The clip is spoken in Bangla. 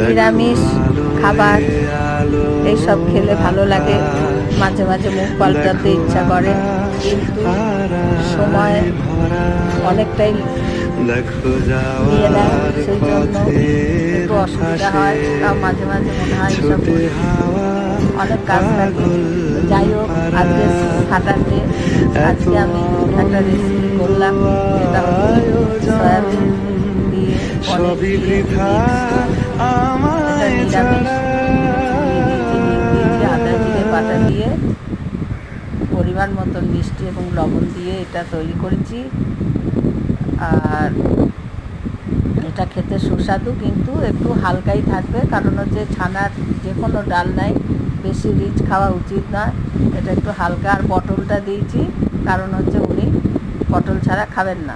নিরামিষ খাবার এইসব খেলে ভালো লাগে, মাঝে মাঝে মুখ পাল্টাতে ইচ্ছা করে, কিন্তু সময় অনেকটাই নিয়ে নেয়, সেই জন্য একটু অসুবিধা হয়। তাও মাঝে মাঝে মনে হয় এসব অনেক কাজ থাকে। যাই হোক, আজকে স্যাটারডে, আজকে আমি একটা রেসিপি করলাম, যেটা হচ্ছে সয়াবিন দিয়ে পনির দিয়ে এটা নিরামিষ। দিয়ে দিয়েছি, হিং দিয়েছি, আদা জিরে বাটা দিয়ে পরিমাণ মতন মিষ্টি এবং লবণ দিয়ে এটা তৈরি করেছি। আর এটা খেতে সুস্বাদু, কিন্তু একটু হালকাই থাকবে, কারণ হচ্ছে ছানার যে কোনো ডালনাই বেশি রিচ খাওয়া উচিত নয়, এটা একটু হালকা। আর পটলটা দিয়েছি কারণ হচ্ছে উনি পটল ছাড়া খাবেন না।